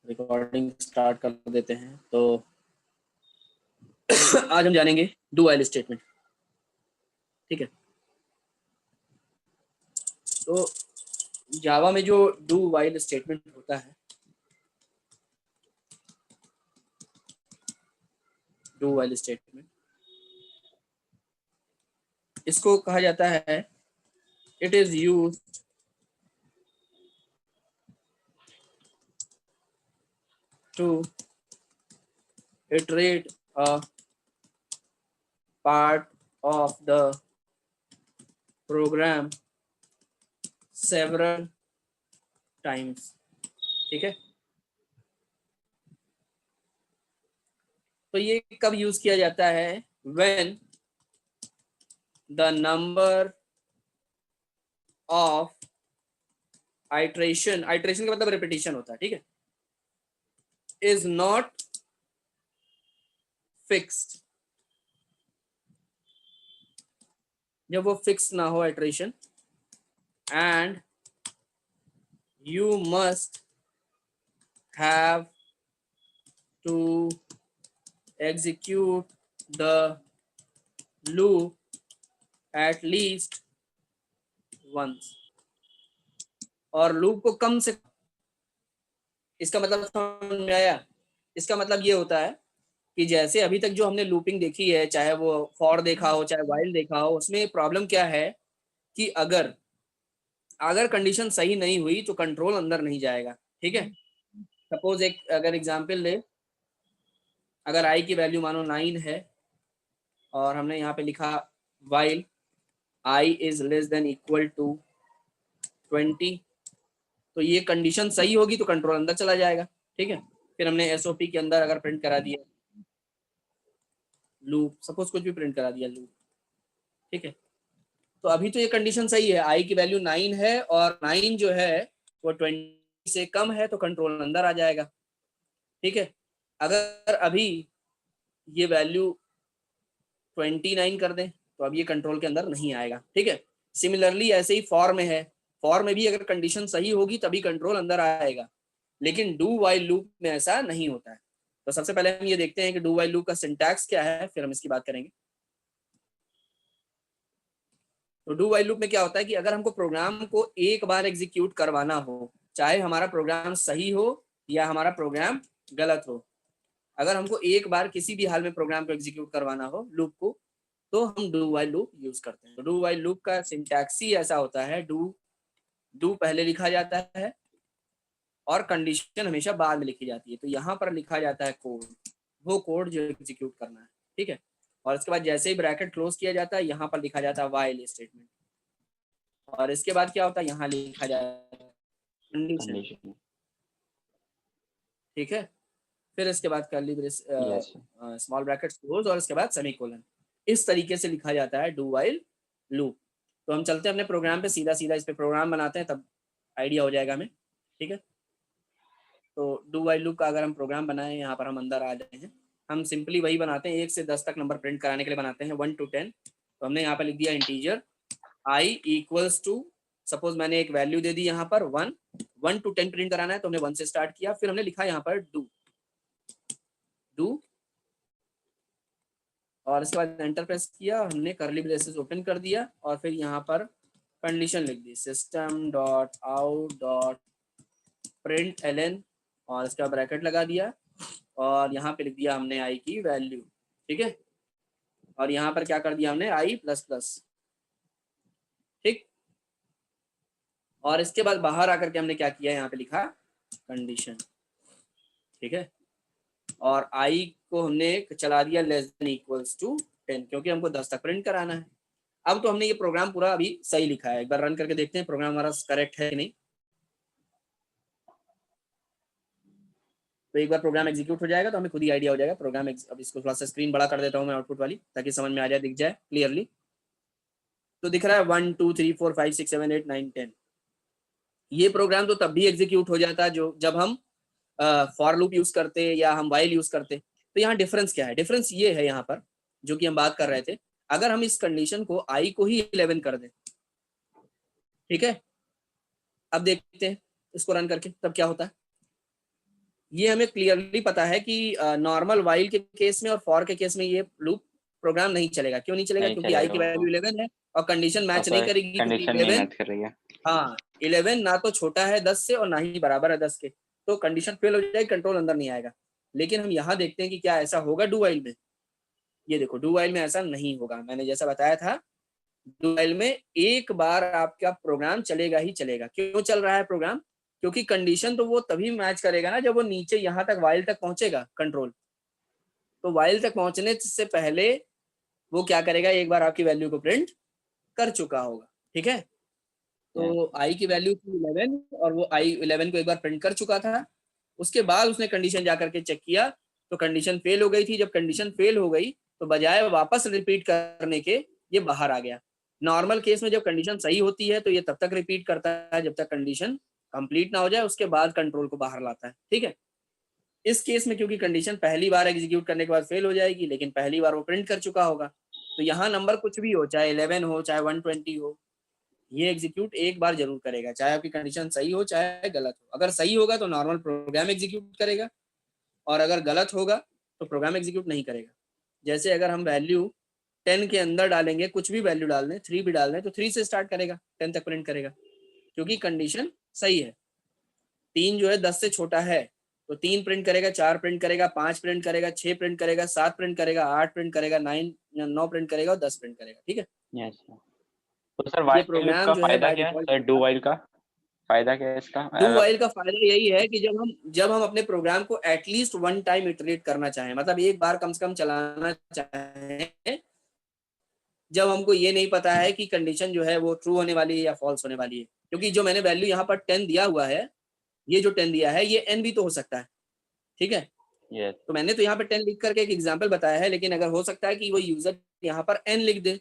Recording start कर देते हैं। तो आज हम जानेंगे डू व्हाइल स्टेटमेंट। ठीक है, तो जावा में जो डू व्हाइल स्टेटमेंट होता है, डू व्हाइल स्टेटमेंट, इसको कहा जाता है it is used to iterate a part of the program several times। ठीक है, तो ये कब यूज किया जाता है? when the number of iteration, iteration का मतलब रिपीटिशन होता है, ठीक है, is not fixed, जब वो फिक्स ना हो iteration, and you must have to execute the loop at least once, और लूप को कम से, इसका मतलब समझ में आया? इसका मतलब ये होता है कि जैसे अभी तक जो हमने लूपिंग देखी है, चाहे वो फॉर देखा हो चाहे वाइल देखा हो, उसमें प्रॉब्लम क्या है कि अगर अगर कंडीशन सही नहीं हुई तो कंट्रोल अंदर नहीं जाएगा। ठीक है, सपोज एक अगर एग्जांपल ले, अगर आई की वैल्यू मानो 9 है और हमने यहाँ पे लिखा while I is less than equal to 20, तो ये कंडीशन सही होगी तो कंट्रोल अंदर चला जाएगा। ठीक है, फिर हमने एसओपी के अंदर अगर प्रिंट करा दिया लूप, सपोज कुछ भी प्रिंट करा दिया लूप, ठीक है, तो अभी तो ये कंडीशन सही है, आई की वैल्यू 9 है और 9 जो है वो 20 से कम है तो कंट्रोल अंदर आ जाएगा। ठीक है, अगर अभी ये वैल्यू 29 कर दें तो अब ये कंट्रोल के अंदर नहीं आएगा। ठीक है, सिमिलरली ऐसे ही फॉर में है, फॉर में भी अगर कंडीशन सही होगी तभी कंट्रोल अंदर आएगा, लेकिन डू वाइल लूप में ऐसा नहीं होता है। तो सबसे पहले हम ये देखते हैं कि डू वाइल लूप का सिंटैक्स क्या है, फिर हम इसकी बात करेंगे। तो डू वाइल लूप में क्या होता है कि अगर हमको प्रोग्राम को एक बार एग्जीक्यूट करवाना हो, चाहे हमारा प्रोग्राम सही हो या हमारा प्रोग्राम गलत हो, अगर हमको एक बार किसी भी हाल में प्रोग्राम को एग्जीक्यूट करवाना हो लूप को, तो हम डू वाइल लूप यूज करते हैं। तो डू वाइल लूप का सिंटैक्स ही ऐसा होता है, डू डू पहले लिखा जाता है और कंडीशन हमेशा बाद में लिखी जाती है। तो यहाँ पर लिखा जाता है कोड, वो कोड जो एग्जीक्यूट करना है। ठीक है, और इसके बाद जैसे ही ब्रैकेट क्लोज किया जाता है यहाँ पर लिखा जाता है वाइल स्टेटमेंट, और इसके बाद क्या होता है यहाँ लिखा जाता है कंडीशन। ठीक है, फिर इसके बाद कर्ली स्मॉल ब्रैकेट क्लोज और इसके बाद सेमीकोलन। इस तरीके से लिखा जाता है डू वाइल लूप। तो हम चलते हैं अपने प्रोग्राम पे, सीधा सीधा इस पे प्रोग्राम बनाते हैं, तब आइडिया हो जाएगा हमें। ठीक है, तो डू वाइल लूप का अगर हम प्रोग्राम बनाएं, यहाँ पर हम अंदर आ जाए हैं, हम सिंपली वही बनाते हैं, 1 से 10 तक नंबर प्रिंट कराने के लिए बनाते हैं, 1 to 10। तो हमने यहाँ पर लिख दिया integer I equals to, suppose मैंने एक वैल्यू दे दी यहाँ पर 1, 1 to 10 प्रिंट कराना है तो हमने 1 से स्टार्ट किया, फिर हमने लिखा यहाँ पर डू डू, और इसके बाद एंटर प्रेस किया, हमने करली ब्रेसेस ओपन कर दिया और फिर यहाँ पर कंडीशन लिख दी system dot out dot print LN, और इसका ब्रैकेट लगा दिया और यहाँ पे लिख दिया हमने आई की वैल्यू। ठीक है, और यहाँ पर क्या कर दिया हमने आई प्लस प्लस। ठीक, और इसके बाद बाहर आकर के हमने क्या किया, यहाँ पे लिखा कंडीशन। ठीक है, और आई को हमने चला दिया लेस देन इक्वल्स टू 10, क्योंकि हमको 10 तक प्रिंट कराना है। अब तो हमने ये प्रोग्राम पूरा अभी सही लिखा है, एक बार रन करके देखते हैं प्रोग्राम हमारा करेक्ट है कि नहीं। तो एक बार प्रोग्राम एग्जीक्यूट हो जाएगा तो हमें खुद ही आइडिया हो जाएगा प्रोग्राम। अब इसको थोड़ा सा स्क्रीन बड़ा कर देता हूँ मैं आउटपुट वाली, ताकि समझ में आ जाए, दिख जाए क्लियरली। तो दिख रहा है 1 2 3 4 5 6 7 8 9 10। ये प्रोग्राम तो तब भी एग्जीक्यूट हो जाता है जो जब हम फॉर लूप यूज करते या हम वाइल यूज करते। तो यहाँ डिफरेंस क्या है? डिफरेंस ये है यहाँ पर जो कि हम बात कर रहे थे, अगर हम इस कंडीशन को आई को ही 11 कर दें, ठीक है, अब देखते हैं इसको रन करके तब क्या होता है। ये हमें क्लियरली पता है कि नॉर्मल वाइल के केस में और फॉर के केस में ये लूप प्रोग्राम नहीं चलेगा। क्यों नहीं चलेगा? नहीं क्योंकि आई चलेगा की वो, वैल्यू 11 है और कंडीशन मैच नहीं और करेगी, क्योंकि कंडीशन नहीं 11, मैच कर रही है। हाँ 11 ना तो छोटा है 10 से और ना ही बराबर है 10 के, तो कंडीशन फेल हो जाएगी, कंट्रोल अंदर नहीं आएगा। लेकिन हम यहाँ देखते हैं कि क्या ऐसा होगा डू वाइल में। ये देखो डू वाइल में ऐसा नहीं होगा, मैंने जैसा बताया था। डू वाइल में एक बार आपका प्रोग्राम चलेगा ही चलेगा। क्यों चल रहा है प्रोग्राम? क्योंकि कंडीशन तो वो तभी मैच करेगा ना जब वो नीचे यहाँ तक वाइल तक पहुंचेगा कंट्रोल। तो वाइल तक पहुंचने से पहले वो क्या करेगा, एक बार आपकी वैल्यू को प्रिंट कर चुका होगा। ठीक है, Yes. तो आई की वैल्यू थी 11 और वो आई 11 को एक बार प्रिंट कर चुका था। उसके बाद उसने कंडीशन जा करके चेक किया तो कंडीशन फेल हो गई थी। जब कंडीशन फेल हो गई तो बजाय वापस रिपीट करने के ये बाहर आ गया। नॉर्मल केस में जब कंडीशन सही होती है तो ये तब तक रिपीट करता है जब तक कंडीशन कंप्लीट ना हो जाए, उसके बाद कंट्रोल को बाहर लाता है। ठीक है, इस केस में क्योंकि कंडीशन पहली बार एग्जीक्यूट करने के बाद फेल हो जाएगी, लेकिन पहली बार वो प्रिंट कर चुका होगा, तो यहाँ नंबर कुछ भी हो, चाहे 11 हो चाहे 120 हो, ये एग्जीक्यूट एक बार जरूर करेगा, चाहे आपकी कंडीशन सही हो चाहे गलत हो। अगर सही होगा तो नॉर्मल प्रोग्राम एग्जीक्यूट करेगा और अगर गलत होगा तो प्रोग्राम एग्जीक्यूट नहीं करेगा। जैसे अगर हम वैल्यू 10 के अंदर डालेंगे, कुछ भी वैल्यू डाल दें, 3 भी डाल दें, तो 3 से स्टार्ट करेगा, 10 तक प्रिंट करेगा, क्योंकि कंडीशन सही है। 3 जो है 10 से छोटा है तो 3 प्रिंट करेगा, 4 प्रिंट करेगा, 5 प्रिंट करेगा, 6 प्रिंट करेगा, 7 प्रिंट करेगा, 8 प्रिंट करेगा, 9 प्रिंट करेगा और 10 प्रिंट करेगा। ठीक है, Yes. तो सर ये वाइल लूप प्रोग्राम का जो है फायदा बाय क्या है डिफॉल्ट सर, डू चलेगा। वाइल का फायदा क्या है इसका डू अगर? वाइल का फायदा यही है कि जब हम अपने प्रोग्राम को एटलीस्ट वन टाइम इटरेट करना चाहें, मतलब एक बार कम से कम चलाना चाहें, जब हमको ये नहीं पता है कि कंडीशन जो है वो ट्रू होने वाली है या फॉल्स होने वाली है। क्योंकि जो मैंने वैल्यू यहाँ पर 10 दिया हुआ है, ये जो 10 दिया है ये एन भी तो हो सकता है। ठीक है, यस। तो मैंने तो यहाँ पर 10 लिख करके एक एग्जाम्पल बताया है, लेकिन अगर हो सकता है कि वो यूजर यहाँ पर एन लिख दे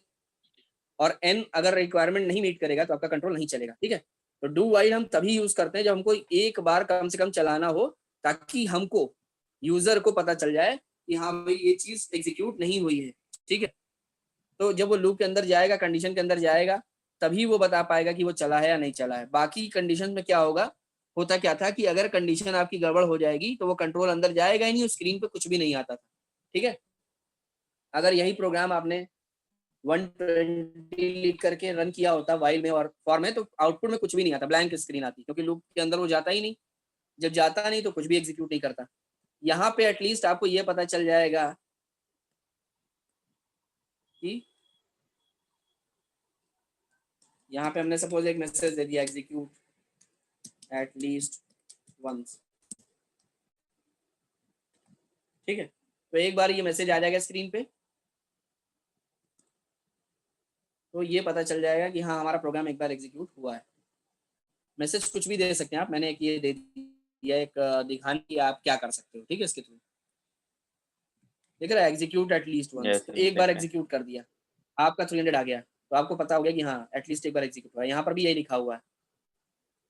और एन अगर रिक्वायरमेंट नहीं मीट करेगा तो आपका कंट्रोल नहीं चलेगा। ठीक है, तो डू वाइल हम तभी यूज करते हैं जब हमको एक बार कम से कम चलाना हो, ताकि हमको यूजर को पता चल जाए कि हाँ भाई ये चीज एग्जीक्यूट नहीं हुई है। ठीक है, तो जब वो लूप के अंदर जाएगा, कंडीशन के अंदर जाएगा, तभी वो बता पाएगा कि वो चला है या नहीं चला है। बाकी कंडीशन में क्या होगा, होता क्या था कि अगर कंडीशन आपकी गड़बड़ हो जाएगी तो वो कंट्रोल अंदर जाएगा ही नहीं, स्क्रीन पे कुछ भी नहीं आता था। ठीक है, अगर यही प्रोग्राम आपने 120 लिख करके रन किया होता वाइल में और फॉर में, तो आउटपुट में कुछ भी नहीं आता, ब्लैंक स्क्रीन आती, क्योंकि लूप के अंदर वो जाता ही नहीं। जब जाता नहीं तो कुछ भी एग्जीक्यूट नहीं करता। यहाँ पे एटलीस्ट आपको ये पता चल जाएगा कि यहाँ पे हमने सपोज एक मैसेज दे दिया, एग्जीक्यूट एटलीस्ट वंस। ठीक है, तो एक बार ये मैसेज आ जाएगा स्क्रीन पे, तो ये पता चल जाएगा कि हाँ हमारा प्रोग्राम एक बार एग्जीक्यूट हुआ है। मैसेज कुछ भी दे सकते हैं आप, मैंने एक ये दे दिया, एक दिखाने की आप क्या कर सकते हो। ठीक है, इसके थ्रू देख रहा है एग्जीक्यूट एटलीस्ट वंस, यस तो एक देख बार रहे हैं। एग्जीक्यूट कर दिया, आपका 300 आ गया, तो आपको पता हो गया कि हाँ एटलीस्ट एक बार एग्जीक्यूट हुआ है। यहाँ पर भी यही लिखा हुआ है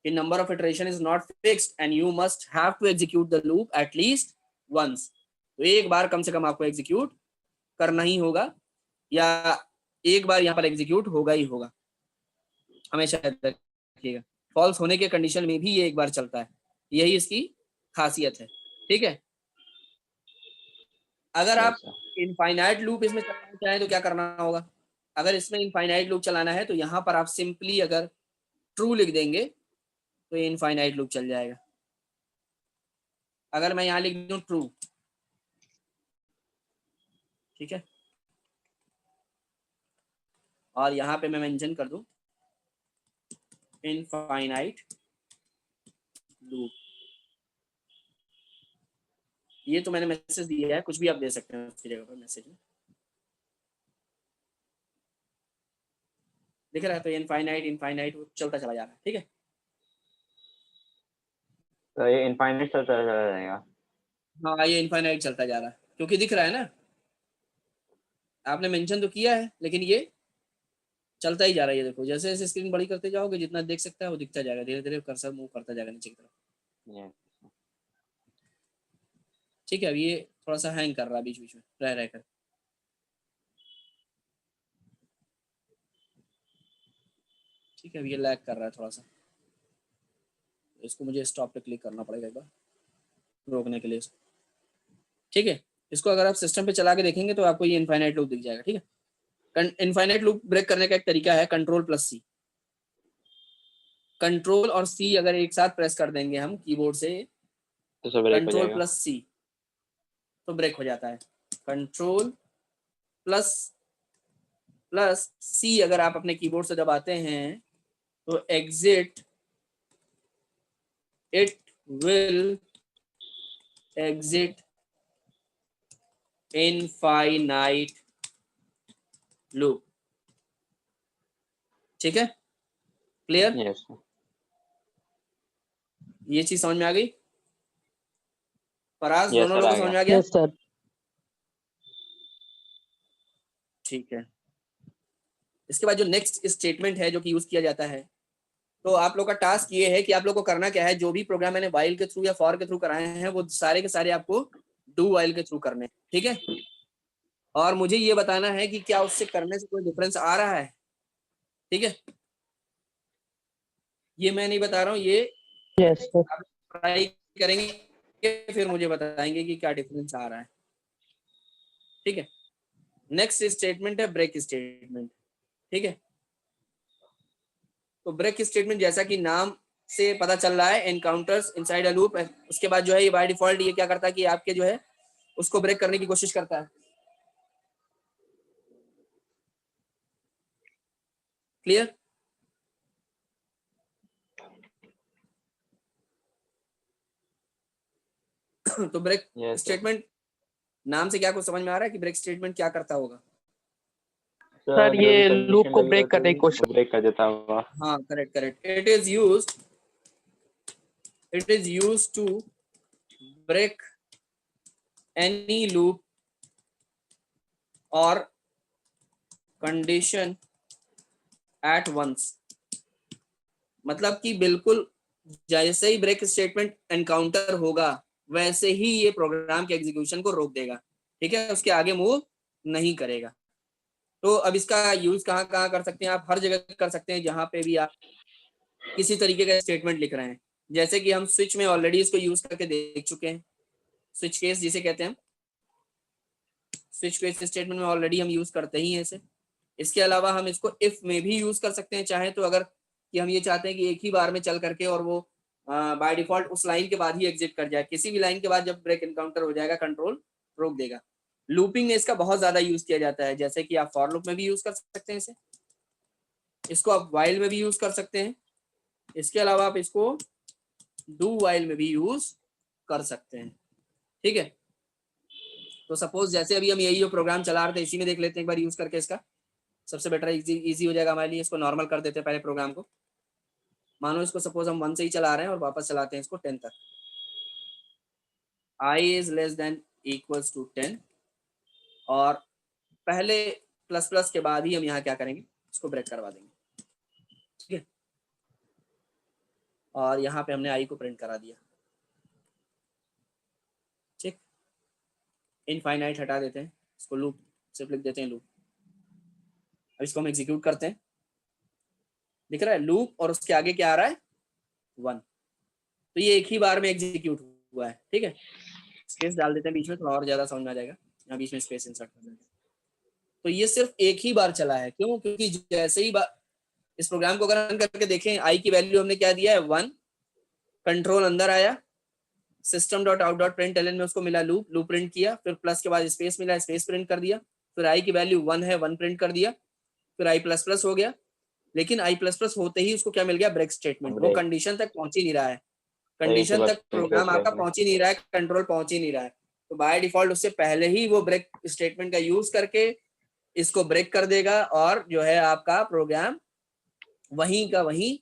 कि number of iteration is not fixed and you must have to execute the loop at least once. तो एक बार कम से कम आपको एग्जीक्यूट करना ही होगा, या एक बार यहाँ पर एग्जीक्यूट होगा ही होगा, हमेशा याद रखिएगा। फॉल्स होने के कंडीशन में भी ये एक बार चलता है, यही इसकी खासियत है। ठीक है, अगर आप यस सर। इनफाइनाइट लूप इसमें चलाना चाहें तो क्या करना होगा? अगर इसमें इनफाइनाइट लूप चलाना है तो यहाँ पर आप सिंपली अगर ट्रू लिख देंगे तो ये इनफाइनाइट लूप चल जाएगा। अगर मैं यहाँ लिख दूं ट्रू, ठीक है, और यहाँ पे मैं मेंशन कर दूं इनफाइनाइट लूप, ये तो मैंने मैसेज दिया है, कुछ भी आप दे सकते हैं उसकी जगह पर मैसेज में। दिख रहा है, तो इनफाइनाइट इनफाइनाइट वो चलता चला जा रहा है। ठीक है, तो ये इनफाइनाइट चलता चला जाएगा। हाँ ये इनफाइनाइट चलता जा रहा है क्योंकि दिख रहा है ना, आपने मेंशन तो किया है लेकिन ये चलता ही जा रहा है। ये देखो जैसे जैसे स्क्रीन बड़ी करते जाओगे जितना देख सकता है वो दिखता जाएगा, धीरे धीरे कर्सर मूव करता जाएगा नीचे की तरफ। यस। ठीक है, अब ये थोड़ा सा हैंग कर रहा है बीच बीच में रह रह कर। ठीक है, अब ये लैग कर रहा है थोड़ा सा, इसको मुझे स्टॉप पे क्लिक करना पड़ेगा एक बार। रोकने के लिए इसको, ठीक है। इसको अगर आप सिस्टम पे चला के देखेंगे तो आपको ये इनफाइनाइट लूप दिख जाएगा, ठीक है। इनफाइनाइट लूप ब्रेक करने का एक तरीका है कंट्रोल प्लस सी। कंट्रोल और सी अगर एक साथ प्रेस कर देंगे हम कीबोर्ड से, तो सब ब्रेक हो कंट्रोल जाएगा। प्लस सी, तो ब्रेक हो जाता है। कंट्रोल प्लस प्लस सी अगर आप अपने कीबोर्ड से दबाते हैं तो exit, it will exit infinite loop, ठीक है। क्लियर? Yes sir. ये चीज समझ में आ गई? फराज, यस दोनों सर, लोगों आ को समझ गया। में आ गया? Yes sir. ठीक है। इसके बाद जो नेक्स्ट स्टेटमेंट है जो कि यूज किया जाता है, तो आप लोग का टास्क ये है कि आप लोग को करना क्या है, जो भी प्रोग्राम मैंने व्हाइल के थ्रू या फॉर के थ्रू कराए हैं वो सारे के सारे आपको डू व्हाइल के थ्रू करने, ठीक है। और मुझे ये बताना है कि क्या उससे करने से कोई डिफरेंस आ रहा है, ठीक है। ये मैं नहीं बता रहा हूँ, ये यस सर। आप ट्राई करेंगे फिर मुझे बताएंगे कि क्या डिफरेंस आ रहा है, ठीक है। नेक्स्ट स्टेटमेंट है ब्रेक स्टेटमेंट, ठीक है। तो ब्रेक स्टेटमेंट जैसा कि नाम से पता चल रहा है, एनकाउंटर्स इनसाइड अ लूप। उसके बाद जो है ये बाय डिफॉल्ट ये क्या करता है कि आपके जो है उसको ब्रेक करने की कोशिश करता है। क्लियर? तो ब्रेक यस सर। स्टेटमेंट नाम से क्या कुछ समझ में आ रहा है कि ब्रेक स्टेटमेंट क्या करता होगा? सर जो ये भी लूप कंडीशन को लगी ब्रेक रहती करने की है कोशिश। वो ब्रेक कर देता होगा। हाँ, correct correct. It is used to break any loop और कंडीशन एट वंस। मतलब कि बिल्कुल जैसे ही ब्रेक स्टेटमेंट एनकाउंटर होगा वैसे ही ये प्रोग्राम के एग्जीक्यूशन को रोक देगा, ठीक है। उसके आगे मूव नहीं करेगा। तो अब इसका यूज कहाँ कहाँ कर सकते हैं आप? हर जगह कर सकते हैं जहां पे भी आप किसी तरीके का स्टेटमेंट लिख रहे हैं। जैसे कि हम स्विच में ऑलरेडी इसको यूज करके देख चुके हैं, स्विच केस जिसे कहते हैं, स्विच केस स्टेटमेंट में ऑलरेडी हम यूज करते ही हैं इसे। इसके अलावा हम इसको इफ में भी यूज कर सकते हैं चाहे तो, अगर कि हम ये चाहते हैं कि एक ही बार में चल करके और वो बाय डिफॉल्ट उस लाइन के बाद ही एग्जिट कर जाए, किसी भी लाइन के बाद जब ब्रेक एनकाउंटर हो जाएगा कंट्रोल रोक देगा। लूपिंग में इसका बहुत ज्यादा यूज किया जाता है, जैसे कि आप फॉर लूप में भी यूज कर सकते हैं इसे, इसको आप व्हाइल में भी यूज कर सकते हैं, इसके अलावा आप इसको डू व्हाइल में भी यूज कर सकते हैं, ठीक है। तो सपोज जैसे अभी हम यही जो प्रोग्राम चला रहे थे इसी में देख लेते हैं एक बार यूज करके, इसका सबसे बेटर इजी हो जाएगा हमारे लिए। इसको नॉर्मल कर देते हैं पहले प्रोग्राम को। मानो इसको सपोज हम 1 से ही चला रहे हैं और वापस चलाते हैं इसको 10 तक। I is less than equals to 10 और पहले प्लस प्लस के बाद ही हम यहाँ क्या करेंगे, इसको ब्रेक करवा देंगे, ठीक है। और यहाँ पे हमने आई को प्रिंट करा दिया, ठीक। इनफाइनाइट हटा देते हैं, इसको लूप सिर्फ लिख देते हैं लूप। अब इसको हम एग्जीक्यूट करते हैं, दिख रहा है लूप और उसके आगे क्या आ रहा है 1। तो ये एक ही बार में एग्जीक्यूट हुआ है, ठीक है। स्पेस डाल देते हैं बीच में, थोड़ा और ज्यादा समझ में आ जाएगा। यहाँ बीच में स्पेस इंसर्ट कर देते हैं। तो ये सिर्फ एक ही बार चला है, क्यों? क्योंकि जैसे ही इस प्रोग्राम को अगर रन करके देखें, आई की वैल्यू हमने क्या दिया है 1, कंट्रोल अंदर आया, system dot out dot print LN में उसको मिला लूप, लूप प्रिंट किया, फिर प्लस के बाद स्पेस मिला, स्पेस प्रिंट कर दिया, फिर आई की वैल्यू 1 है 1 प्रिंट कर दिया, फिर आई प्लस प्लस हो गया। लेकिन आई प्लस प्लस होते ही उसको क्या मिल गया, ब्रेक स्टेटमेंट। वो कंडीशन तक पहुंच ही नहीं रहा है, कंडीशन तक प्रोग्राम आपका पहुंच ही नहीं रहा है, कंट्रोल पहुंच ही नहीं रहा है। तो बाय डिफॉल्ट उससे पहले ही वो ब्रेक स्टेटमेंट का यूज करके इसको ब्रेक कर देगा और जो है आपका प्रोग्राम वहीं का वहीं